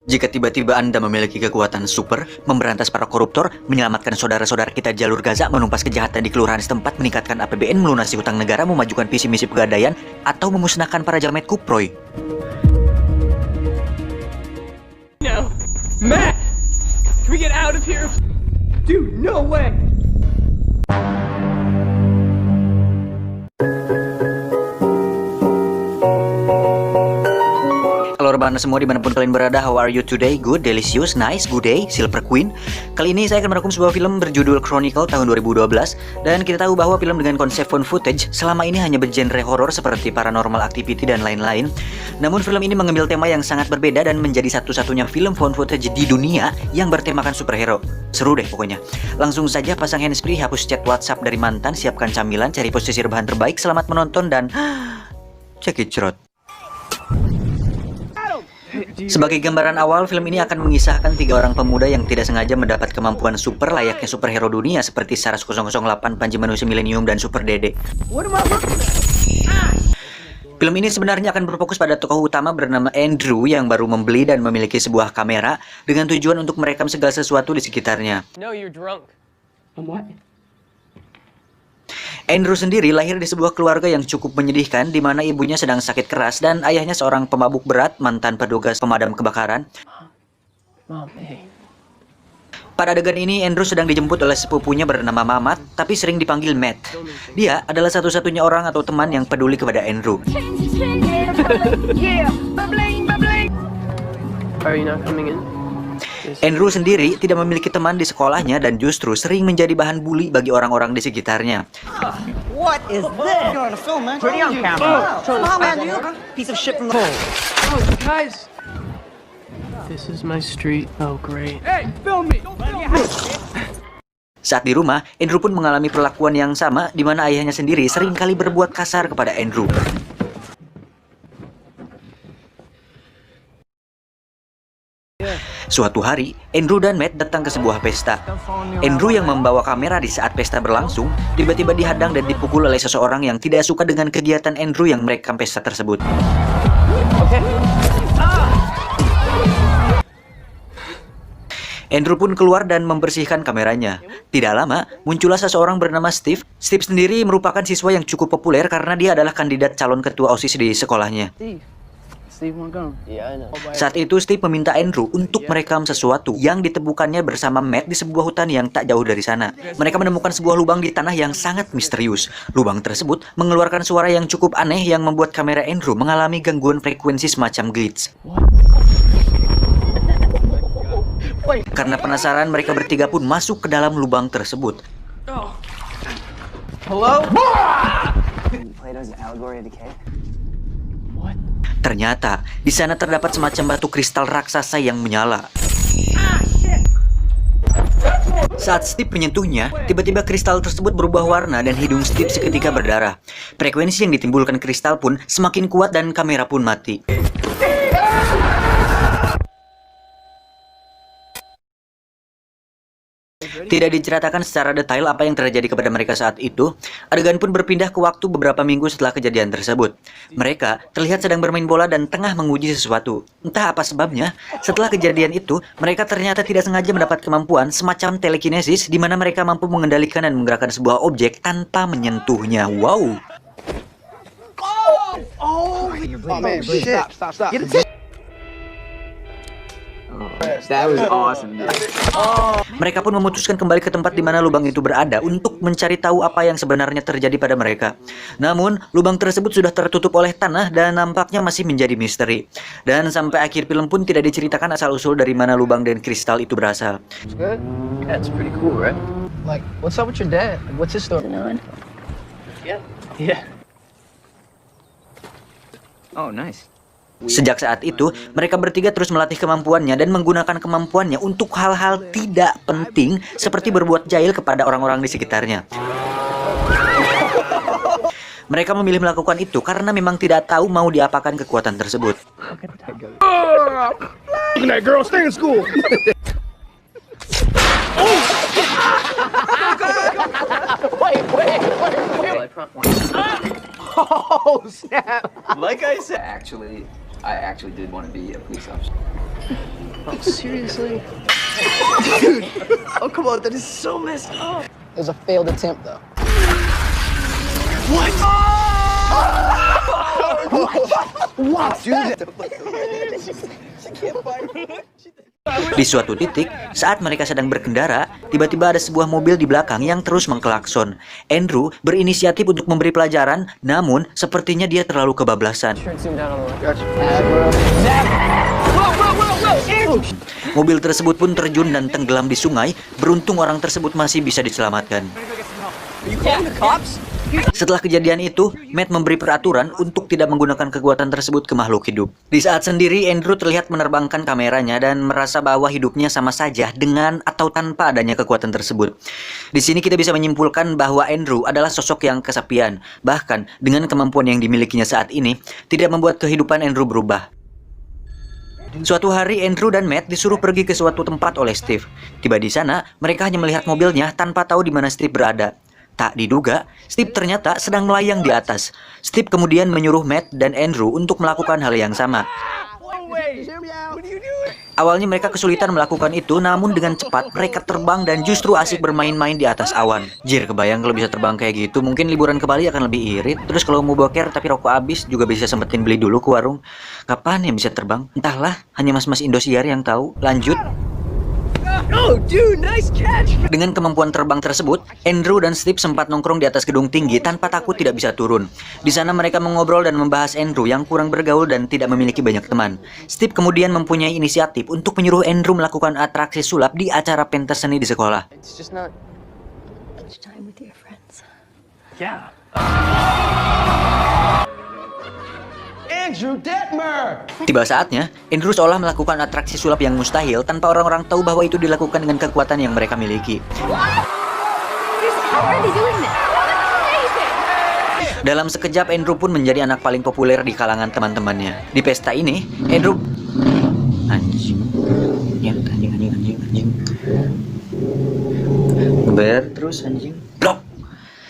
Jika tiba-tiba Anda memiliki kekuatan super, memberantas para koruptor, menyelamatkan saudara-saudara kita di jalur Gaza, menumpas kejahatan di kelurahan setempat, meningkatkan APBN, melunasi hutang negara, memajukan visi misi pegadaian, atau memusnahkan para jamet kuproy. No. Matt! Can we get out of here? Dude, no way! Halo rebahan semua dimanapun kalian berada, how are you today? Good, delicious, nice, good day, Silver Queen. Kali ini saya akan merangkum sebuah film berjudul Chronicle tahun 2012. Dan kita tahu bahwa film dengan konsep found footage selama ini hanya bergenre horor seperti Paranormal Activity dan lain-lain. Namun film ini mengambil tema yang sangat berbeda dan menjadi satu-satunya film found footage di dunia yang bertemakan superhero. Seru deh pokoknya. Langsung saja pasang handsfree, hapus chat WhatsApp dari mantan, siapkan camilan, cari posisi rebahan terbaik, selamat menonton dan check it out. Sebagai gambaran awal, film ini akan mengisahkan 3 orang pemuda yang tidak sengaja mendapat kemampuan super layaknya superhero dunia seperti Saras 008, Panji Manusia Milenium, dan Super Dede. Film ini sebenarnya akan berfokus pada tokoh utama bernama Andrew yang baru membeli dan memiliki sebuah kamera dengan tujuan untuk merekam segala sesuatu di sekitarnya. No, you're drunk. I'm what? Andrew sendiri lahir di sebuah keluarga yang cukup menyedihkan, di mana ibunya sedang sakit keras dan ayahnya seorang pemabuk berat, mantan petugas pemadam kebakaran. Mom, hey. Pada adegan ini, Andrew sedang dijemput oleh sepupunya bernama Mamat, tapi sering dipanggil Matt. Dia adalah satu-satunya orang atau teman yang peduli kepada Andrew. Are you not coming in? Andrew sendiri tidak memiliki teman di sekolahnya dan justru sering menjadi bahan bully bagi orang-orang di sekitarnya. What is this? You're on a film, man. Pretty on camera. Come on, man, you piece of shit from the... Oh, guys. This is my street. Oh, great. Hey, film me! Saat di rumah, Andrew pun mengalami perlakuan yang sama, di mana ayahnya sendiri sering kali berbuat kasar kepada Andrew. Suatu hari, Andrew dan Matt datang ke sebuah pesta. Andrew yang membawa kamera di saat pesta berlangsung, tiba-tiba dihadang dan dipukul oleh seseorang yang tidak suka dengan kegiatan Andrew yang merekam pesta tersebut. Andrew pun keluar dan membersihkan kameranya. Tidak lama, muncullah seseorang bernama Steve. Steve sendiri merupakan siswa yang cukup populer karena dia adalah kandidat calon ketua OSIS di sekolahnya. Saat itu Steve meminta Andrew untuk merekam sesuatu yang ditemukannya bersama Matt di sebuah hutan yang tak jauh dari sana. Mereka menemukan sebuah lubang di tanah yang sangat misterius. Lubang tersebut mengeluarkan suara yang cukup aneh yang membuat kamera Andrew mengalami gangguan frekuensi semacam glitch. Karena penasaran, mereka bertiga pun masuk ke dalam lubang tersebut. Hello? Ternyata, di sana terdapat semacam batu kristal raksasa yang menyala. Saat Steve menyentuhnya, tiba-tiba kristal tersebut berubah warna dan hidung Steve seketika berdarah. Frekuensi yang ditimbulkan kristal pun semakin kuat dan kamera pun mati. Tidak diceritakan secara detail apa yang terjadi kepada mereka saat itu. Adegan pun berpindah ke waktu beberapa minggu setelah kejadian tersebut. Mereka terlihat sedang bermain bola dan tengah menguji sesuatu. Entah apa sebabnya, setelah kejadian itu, mereka ternyata tidak sengaja mendapat kemampuan semacam telekinesis di mana mereka mampu mengendalikan dan menggerakkan sebuah objek tanpa menyentuhnya. Wow! Oh, man, stop. That was awesome, dude. Mereka pun memutuskan kembali ke tempat di mana lubang itu berada untuk mencari tahu apa yang sebenarnya terjadi pada mereka. Namun, lubang tersebut sudah tertutup oleh tanah dan nampaknya masih menjadi misteri. Dan sampai akhir film pun tidak diceritakan asal-usul dari mana lubang dan kristal itu berasal. Good? That's pretty cool, right? Like, what's up with your dad? What's his story? Yeah. Oh, nice. Sejak saat itu, mereka bertiga terus melatih kemampuannya dan menggunakan kemampuannya untuk hal-hal tidak penting seperti berbuat jahil kepada orang-orang di sekitarnya. Mereka memilih melakukan itu karena memang tidak tahu mau diapakan kekuatan tersebut. Even that girl stay in school. Oh, snap. Like I said, I actually did want to be a police officer. Seriously? Dude! Oh, come on, that is so messed up. It was a failed attempt, though. What? What? Dude! She can't find me. Di suatu titik, saat mereka sedang berkendara, tiba-tiba ada sebuah mobil di belakang yang terus mengklakson. Andrew berinisiatif untuk memberi pelajaran, namun sepertinya dia terlalu kebablasan. Mobil tersebut pun terjun dan tenggelam di sungai. Beruntung orang tersebut masih bisa diselamatkan. Setelah kejadian itu, Matt memberi peraturan untuk tidak menggunakan kekuatan tersebut ke makhluk hidup. Di saat sendiri, Andrew terlihat menerbangkan kameranya dan merasa bahwa hidupnya sama saja dengan atau tanpa adanya kekuatan tersebut. Di sini kita bisa menyimpulkan bahwa Andrew adalah sosok yang kesepian. Bahkan, dengan kemampuan yang dimilikinya saat ini, tidak membuat kehidupan Andrew berubah. Suatu hari, Andrew dan Matt disuruh pergi ke suatu tempat oleh Steve. Tiba di sana, mereka hanya melihat mobilnya tanpa tahu di mana Steve berada. Tak diduga, Steve ternyata sedang melayang di atas. Steve kemudian menyuruh Matt dan Andrew untuk melakukan hal yang sama. Awalnya mereka kesulitan melakukan itu, namun dengan cepat mereka terbang dan justru asik bermain-main di atas awan. Jir, kebayang kalau bisa terbang kayak gitu, mungkin liburan ke Bali akan lebih irit. Terus kalau mau boker tapi rokok habis, juga bisa sempetin beli dulu ke warung. Kapan yang bisa terbang? Entahlah, hanya mas-mas Indosiar yang tahu. Lanjut. Oh, dude, nice catch! Dengan kemampuan terbang tersebut, Andrew dan Steve sempat nongkrong di atas gedung tinggi tanpa takut tidak bisa turun. Di sana mereka mengobrol dan membahas Andrew yang kurang bergaul dan tidak memiliki banyak teman. Steve kemudian mempunyai inisiatif untuk menyuruh Andrew melakukan atraksi sulap di acara pentas seni di sekolah. It's just not... Time with your friends. Yeah. Andrew Detmer! Tiba saatnya, Andrew seolah melakukan atraksi sulap yang mustahil tanpa orang-orang tahu bahwa itu dilakukan dengan kekuatan yang mereka miliki. How are they doing this? Amazing! Dalam sekejap, Andrew pun menjadi anak paling populer di kalangan teman-temannya. Di pesta ini, Andrew... Anjing. Ya, anjing. Ngeber terus, anjing. Blok!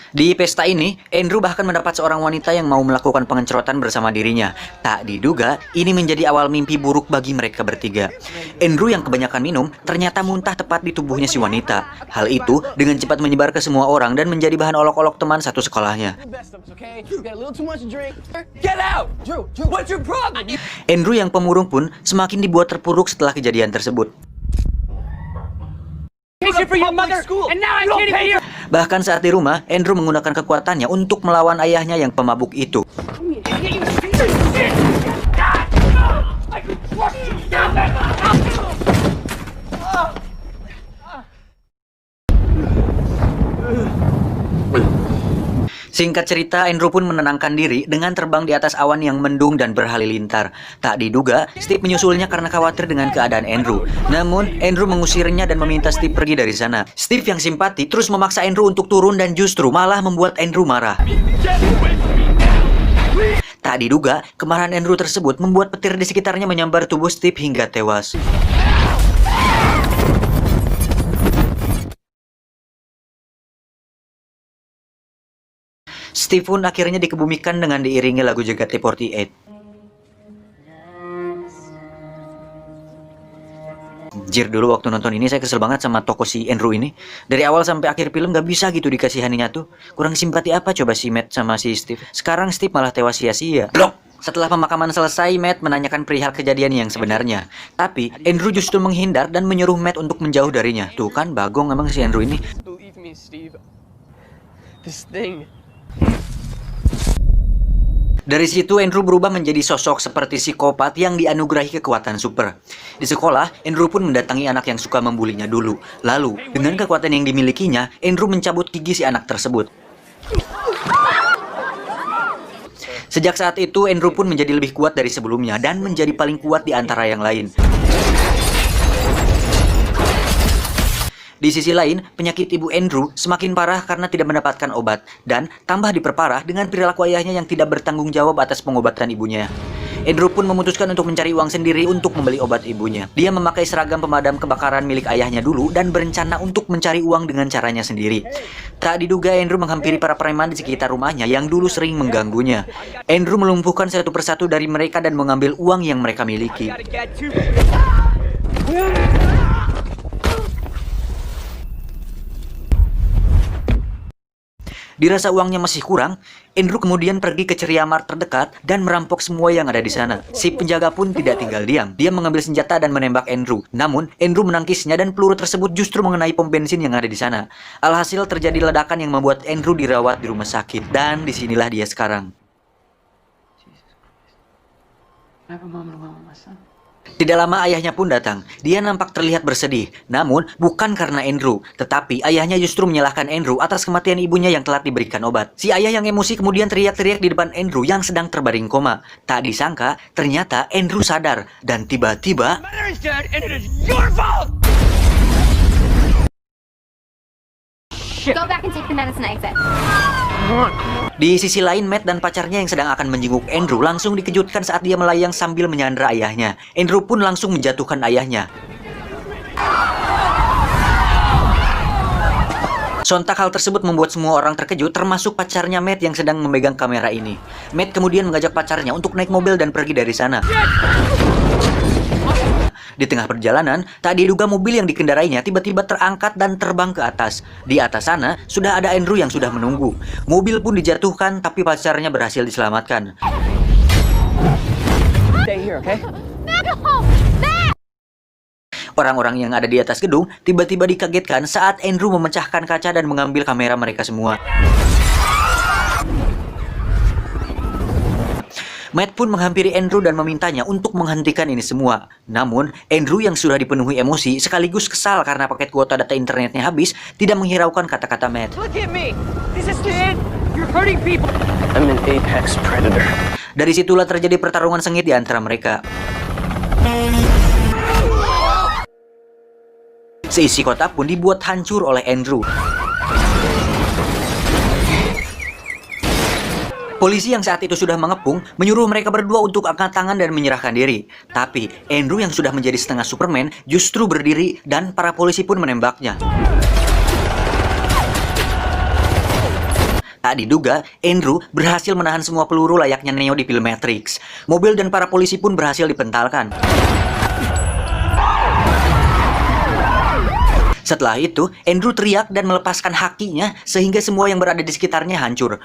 Di pesta ini, Andrew bahkan mendapat seorang wanita yang mau melakukan pengencerotan bersama dirinya. Tak diduga, ini menjadi awal mimpi buruk bagi mereka bertiga. Andrew yang kebanyakan minum, ternyata muntah tepat di tubuhnya si wanita. Hal itu dengan cepat menyebar ke semua orang dan menjadi bahan olok-olok teman satu sekolahnya. Get out! Drew, what's your problem? Andrew yang pemurung pun semakin dibuat terpuruk setelah kejadian tersebut. For your mother, and now I can't even hear. Bahkan saat di rumah, Andrew menggunakan kekuatannya untuk melawan ayahnya yang pemabuk itu. Singkat cerita, Andrew pun menenangkan diri dengan terbang di atas awan yang mendung dan berhalilintar. Tak diduga, Steve menyusulnya karena khawatir dengan keadaan Andrew. Namun, Andrew mengusirnya dan meminta Steve pergi dari sana. Steve yang simpati terus memaksa Andrew untuk turun dan justru malah membuat Andrew marah. Tak diduga, kemarahan Andrew tersebut membuat petir di sekitarnya menyambar tubuh Steve hingga tewas. Steve pun akhirnya dikebumikan dengan diiringi lagu JKT48. Jir, dulu waktu nonton ini saya kesel banget sama tokoh si Andrew ini. Dari awal sampai akhir film gak bisa gitu dikasihaninya tuh. Kurang simpati apa coba si Matt sama si Steve. Sekarang Steve malah tewas sia-sia. Blok! Setelah pemakaman selesai, Matt menanyakan perihal kejadian yang sebenarnya. Tapi Andrew justru menghindar dan menyuruh Matt untuk menjauh darinya. Tuh kan, bagong emang si Andrew ini. Believe me, Steve. This thing... Dari situ Andrew berubah menjadi sosok seperti psikopat yang dianugerahi kekuatan super. Di sekolah, Andrew pun mendatangi anak yang suka membulinya dulu. Lalu, dengan kekuatan yang dimilikinya, Andrew mencabut gigi si anak tersebut. Sejak saat itu, Andrew pun menjadi lebih kuat dari sebelumnya dan menjadi paling kuat di antara yang lain. Di sisi lain, penyakit ibu Andrew semakin parah karena tidak mendapatkan obat dan tambah diperparah dengan perilaku ayahnya yang tidak bertanggung jawab atas pengobatan ibunya. Andrew pun memutuskan untuk mencari uang sendiri untuk membeli obat ibunya. Dia memakai seragam pemadam kebakaran milik ayahnya dulu dan berencana untuk mencari uang dengan caranya sendiri. Tak diduga Andrew menghampiri para preman di sekitar rumahnya yang dulu sering mengganggunya. Andrew melumpuhkan satu persatu dari mereka dan mengambil uang yang mereka miliki. Dirasa uangnya masih kurang, Andrew kemudian pergi ke Ceria Mart terdekat dan merampok semua yang ada di sana. Si penjaga pun tidak tinggal diam. Dia mengambil senjata dan menembak Andrew. Namun, Andrew menangkisnya dan peluru tersebut justru mengenai pom bensin yang ada di sana. Alhasil terjadi ledakan yang membuat Andrew dirawat di rumah sakit. Dan disinilah dia sekarang. Tidak lama ayahnya pun datang. Dia nampak terlihat bersedih. Namun, bukan karena Andrew. Tetapi ayahnya justru menyalahkan Andrew atas kematian ibunya yang telah diberikan obat. Si ayah yang emosi kemudian teriak-teriak di depan Andrew yang sedang terbaring koma. Tak disangka, ternyata Andrew sadar. Dan tiba-tiba... Go back and take the medicine exit. Di sisi lain, Matt dan pacarnya yang sedang akan menjenguk Andrew langsung dikejutkan saat dia melayang sambil menyandra ayahnya. Andrew pun langsung menjatuhkan ayahnya. Sontak hal tersebut membuat semua orang terkejut, termasuk pacarnya Matt yang sedang memegang kamera ini. Matt kemudian mengajak pacarnya untuk naik mobil dan pergi dari sana. Di tengah perjalanan, tak diduga mobil yang dikendarainya tiba-tiba terangkat dan terbang ke atas. Di atas sana, sudah ada Andrew yang sudah menunggu. Mobil pun dijatuhkan, tapi pacarnya berhasil diselamatkan. Stay here, okay? Orang-orang yang ada di atas gedung tiba-tiba dikagetkan saat Andrew memecahkan kaca dan mengambil kamera mereka semua. Matt pun menghampiri Andrew dan memintanya untuk menghentikan ini semua. Namun, Andrew yang sudah dipenuhi emosi sekaligus kesal karena paket kuota data internetnya habis, tidak menghiraukan kata-kata Matt. Look at me. This is it. You're hurting people. I'm an apex predator. Dari situlah terjadi pertarungan sengit di antara mereka. Seisi kota pun dibuat hancur oleh Andrew. Polisi yang saat itu sudah mengepung menyuruh mereka berdua untuk angkat tangan dan menyerahkan diri. Tapi Andrew yang sudah menjadi setengah Superman justru berdiri dan para polisi pun menembaknya. Tak diduga, Andrew berhasil menahan semua peluru layaknya Neo di film Matrix. Mobil dan para polisi pun berhasil dipentalkan. Setelah itu, Andrew teriak dan melepaskan hakinya sehingga semua yang berada di sekitarnya hancur.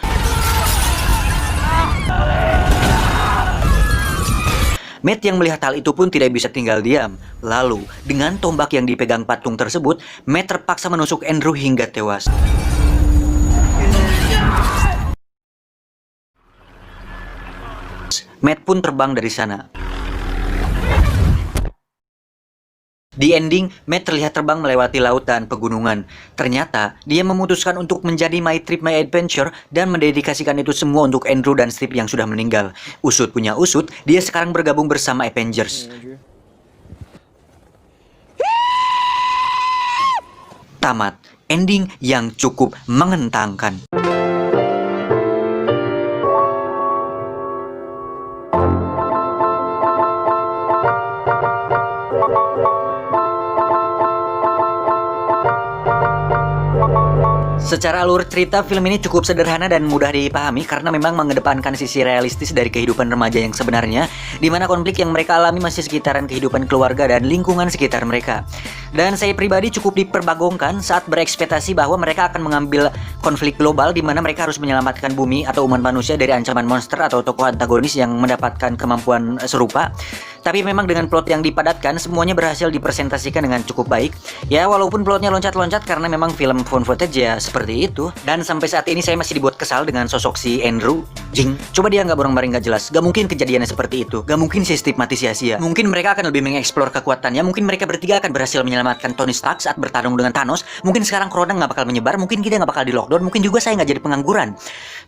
Matt yang melihat hal itu pun tidak bisa tinggal diam. Lalu, dengan tombak yang dipegang patung tersebut, Matt terpaksa menusuk Andrew hingga tewas. Matt pun terbang dari sana. Di ending, Matt terlihat terbang melewati laut dan pegunungan. Ternyata, dia memutuskan untuk menjadi My Trip My Adventure dan mendedikasikan itu semua untuk Andrew dan Steve yang sudah meninggal. Usut punya usut, dia sekarang bergabung bersama Avengers. Tamat. Ending yang cukup mengenangkan. Secara alur cerita, film ini cukup sederhana dan mudah dipahami karena memang mengedepankan sisi realistis dari kehidupan remaja yang sebenarnya, di mana konflik yang mereka alami masih sekitaran kehidupan keluarga dan lingkungan sekitar mereka. Dan saya pribadi cukup diperbagongkan saat berekspektasi bahwa mereka akan mengambil konflik global di mana mereka harus menyelamatkan bumi atau umat manusia dari ancaman monster atau tokoh antagonis yang mendapatkan kemampuan serupa. Tapi memang dengan plot yang dipadatkan, semuanya berhasil dipresentasikan dengan cukup baik. Ya, walaupun plotnya loncat-loncat karena memang film found footage ya seperti itu. Dan sampai saat ini saya masih dibuat kesal dengan sosok si Andrew. Jing, coba dia nggak bareng-bareng nggak jelas. Gak mungkin kejadiannya seperti itu. Gak mungkin si Steve mati sia-sia. Mungkin mereka akan lebih mengeksplor kekuatannya. Mungkin mereka bertiga akan berhasil menyelamatkan Tony Stark saat bertarung dengan Thanos. Mungkin sekarang corona nggak bakal menyebar. Mungkin kita nggak bakal di lockdown. Mungkin juga saya nggak jadi pengangguran.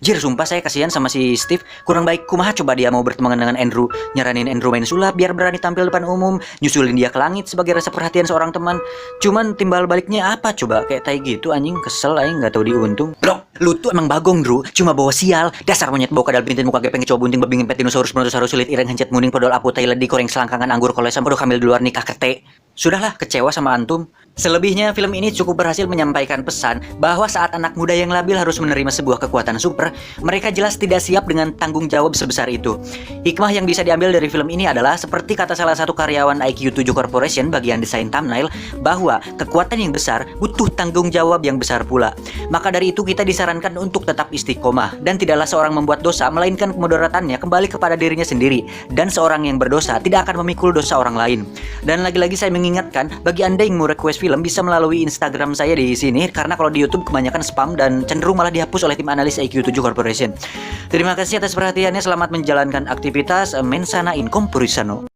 Jir, sumpah saya kasihan sama si Steve. Kurang baik kumaha coba dia mau berteman dengan Andrew. Nyaranin Andrew main sulap biar berani tampil depan umum. Nyusulin dia ke langit sebagai rasa perhatian seorang teman. Cuman timbal baliknya apa coba? Kayak tai gitu anjing, kesel aing nggak tahu diuntung. Blok, lu tuh emang bagong, Drew. Cuma bawa sial. Dasar monyet bau kadal pintin muka gepeng kecoa bunting babi ngempet dinosaurus brontosaurus sulit ireng hancet muning podol apu Thailand di goreng selangkangan anggur kolesan podo kamil di luar nikah kete. Sudahlah, kecewa sama antum. Selebihnya, film ini cukup berhasil menyampaikan pesan bahwa saat anak muda yang labil harus menerima sebuah kekuatan super, mereka jelas tidak siap dengan tanggung jawab sebesar itu. Hikmah yang bisa diambil dari film ini adalah seperti kata salah satu karyawan IQ7 Corporation bagian desain thumbnail, bahwa kekuatan yang besar butuh tanggung jawab yang besar pula. Maka dari itu kita disarankan untuk tetap istiqomah dan tidaklah seorang membuat dosa melainkan kemudaratannya kembali kepada dirinya sendiri, dan seorang yang berdosa tidak akan memikul dosa orang lain. Dan lagi-lagi saya mengingatkan bagi Anda yang mau request film bisa melalui Instagram saya di sini, karena kalau di YouTube kebanyakan spam dan cenderung malah dihapus oleh tim analis IQ7 Corporation. Terima kasih atas perhatiannya, selamat menjalankan aktivitas, mensana in corporisano.